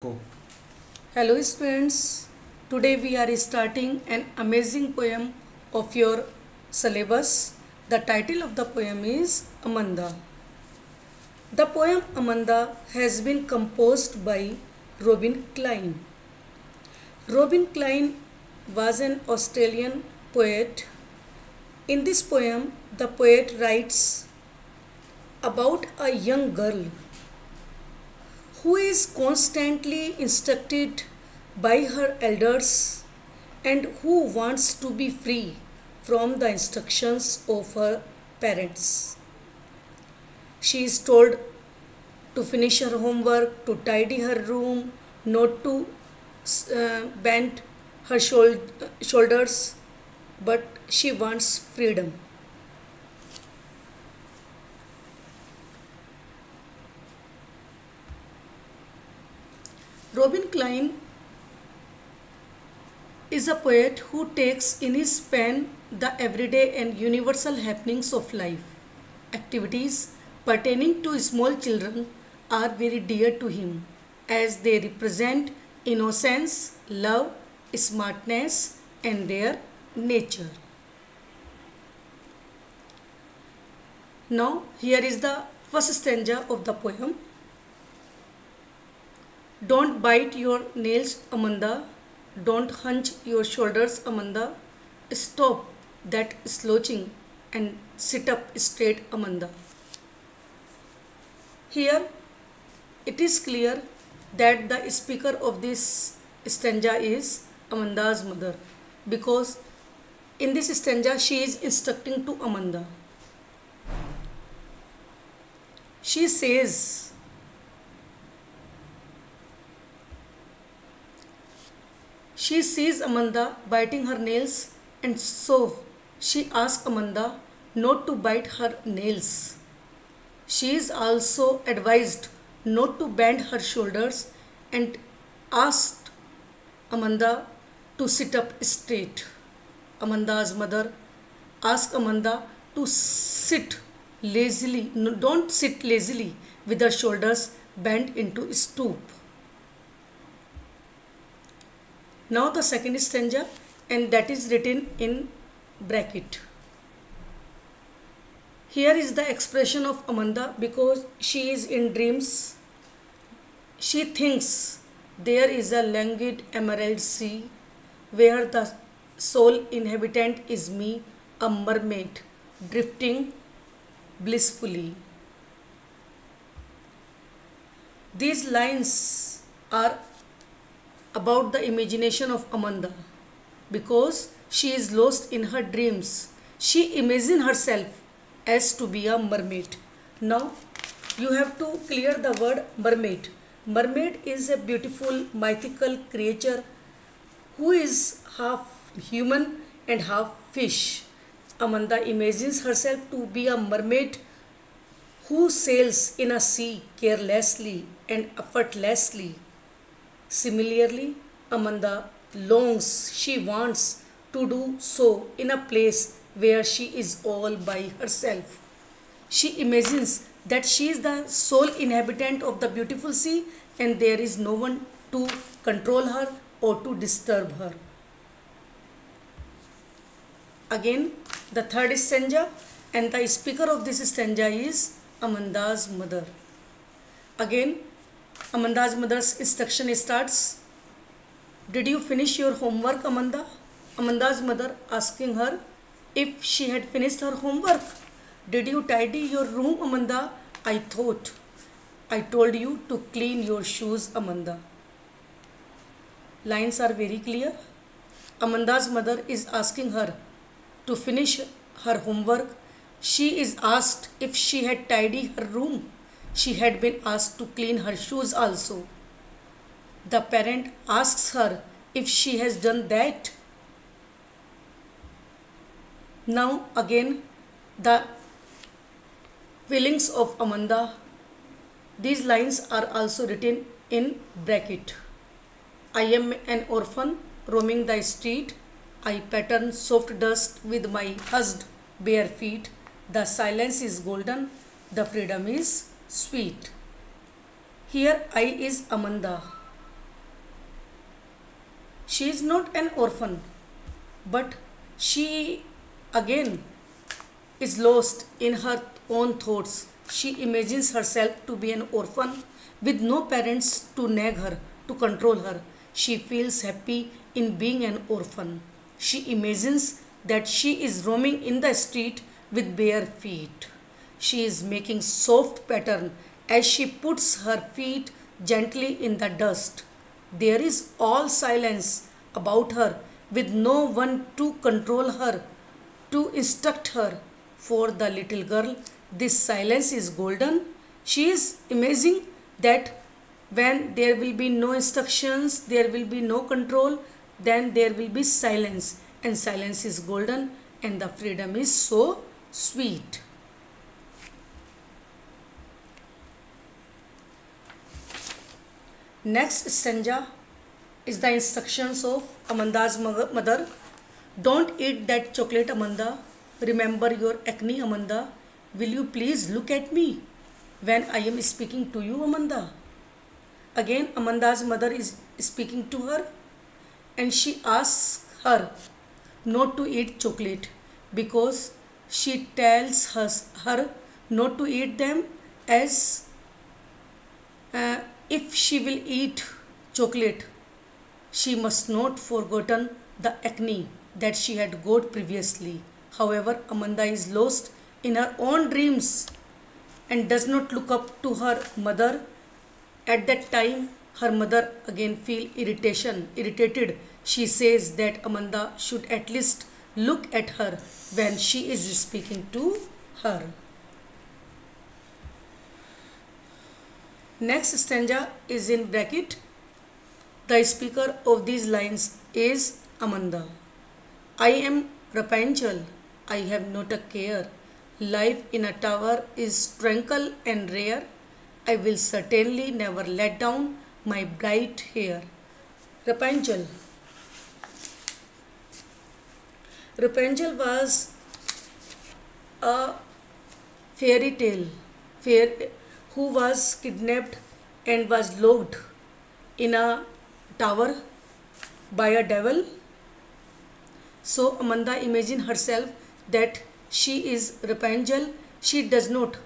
Go. Hello students, today we are starting an amazing poem of your syllabus. The title of the poem is Amanda. The poem Amanda has been composed by Robin Klein. Robin Klein was an Australian poet. In this poem, the poet writes about a young girl who is constantly instructed by her elders and who wants to be free from the instructions of her parents. She is told to finish her homework, to tidy her room, not to bend her shoulders, but she wants freedom. Robin Klein is a poet who takes in his pen the everyday and universal happenings of life. Activities pertaining to small children are very dear to him as they represent innocence, love, smartness, and their nature. Now, here is the first stanza of the poem. Don't bite your nails, Amanda. Don't hunch your shoulders, Amanda. Stop that slouching and sit up straight, Amanda. Here it is clear that the speaker of this stanza is Amanda's mother, because in this stanza she is instructing to Amanda. She says, she sees Amanda biting her nails, and so she asks Amanda not to bite her nails. She is also advised not to bend her shoulders and asked Amanda to sit up straight. Amanda's mother asked Amanda to sit lazily, no, don't sit lazily with her shoulders bent into stoop. Now the second stanza, and that is written in bracket. Here is the expression of Amanda because she is in dreams. She thinks there is a languid emerald sea where the sole inhabitant is me, a mermaid, drifting blissfully. These lines are about the imagination of Amanda because she is lost in her dreams. She imagines herself as to be a mermaid. Now you have to clear the word mermaid. Mermaid is a beautiful mythical creature who is half human and half fish. Amanda imagines herself to be a mermaid who sails in a sea carelessly and effortlessly. Similarly, Amanda longs, she wants to do so in a place where she is all by herself. She imagines that she is the sole inhabitant of the beautiful sea and there is no one to control her or to disturb her. Again, the third stanza, and the speaker of this stanza is Amanda's mother. Again, Amanda's mother's instruction starts. Did you finish your homework, Amanda? Amanda's mother asking her if she had finished her homework. Did you tidy your room, Amanda? I thought. I told you to clean your shoes, Amanda. Lines are very clear. Amanda's mother is asking her to finish her homework. She is asked if she had tidied her room. She had been asked to clean her shoes also. The parent asks her if she has done that. Now again the feelings of Amanda. These lines are also written in bracket. I am an orphan roaming the street. I pattern soft dust with my hushed bare feet. The silence is golden. The freedom is sweet. Here I is Amanda. She is not an orphan, but she again is lost in her own thoughts. She imagines herself to be an orphan with no parents to nag her, to control her. She feels happy in being an orphan. She imagines that she is roaming in the street with bare feet. She is making soft pattern as she puts her feet gently in the dust. There is all silence about her with no one to control her, to instruct her. For the little girl, this silence is golden. She is amazing that when there will be no instructions, there will be no control, then there will be silence. And silence is golden and the freedom is so sweet. Next stanza is the instructions of Amanda's mother. Don't eat that chocolate, Amanda. Remember your acne, Amanda. Will you please look at me when I am speaking to you, Amanda? Again, Amanda's mother is speaking to her and she asks her not to eat chocolate because she tells her not to eat them as if she will eat chocolate, she must not forgotten the acne that she had got previously. However, Amanda is lost in her own dreams and does not look up to her mother. At that time, her mother again feel irritated. She says that Amanda should at least look at her when she is speaking to her. Next stanza is in bracket. The speaker of these lines is Amanda. I am Rapunzel, I have not a care. Life in a tower is tranquil and rare. I will certainly never let down my bright hair. Rapunzel. Rapunzel was a fairy tale who was kidnapped and was locked in a tower by a devil. So Amanda imagine herself that she is Rapunzel. She does not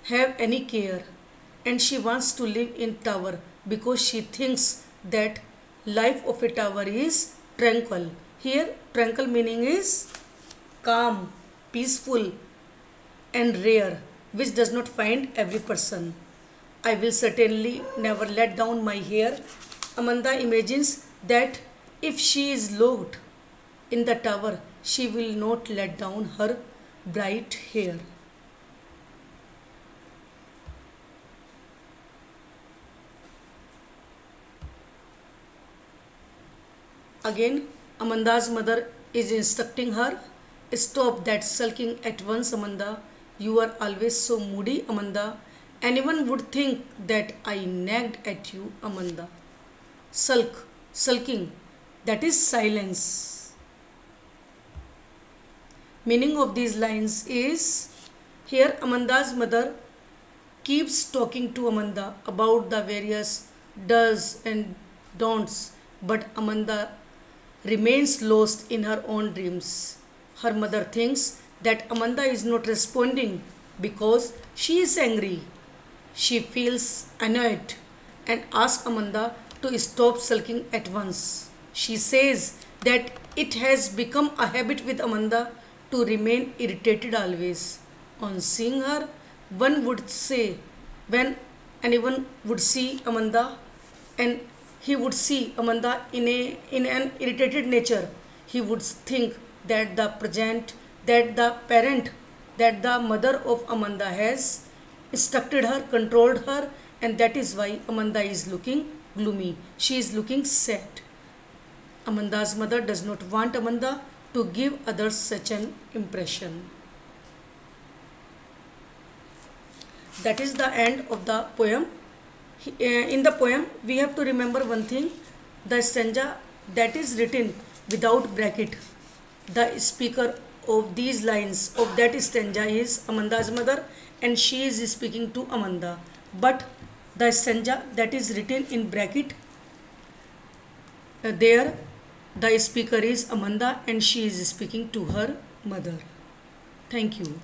have any care and she wants to live in tower because she thinks that life of a tower is tranquil. Here tranquil meaning is calm, peaceful and rare, which does not find every person. I will certainly never let down my hair. Amanda imagines that if she is locked in the tower, she will not let down her bright hair. Again, Amanda's mother is instructing her, stop that sulking at once, Amanda. You are always so moody, Amanda. Anyone would think that I nagged at you, Amanda. Sulking, that is silence. Meaning of these lines is, here Amanda's mother keeps talking to Amanda about the various does and don'ts, but Amanda remains lost in her own dreams. Her mother thinks that Amanda is not responding because she is angry. She feels annoyed and asks Amanda to stop sulking at once. She says that it has become a habit with Amanda to remain irritated always. On seeing her, one would say, when anyone would see Amanda and he would see Amanda in an irritated nature, he would think that the parent, that the mother of Amanda has instructed her, controlled her, and that is why Amanda is looking gloomy. She is looking sad. Amanda's mother does not want Amanda to give others such an impression. That is the end of the poem. In the poem, we have to remember one thing: the stanza that is written without bracket. The speaker of these lines of that stanza is Amanda's mother, and she is speaking to Amanda. But the stanza that is written in bracket there the speaker is Amanda and she is speaking to her mother. Thank you.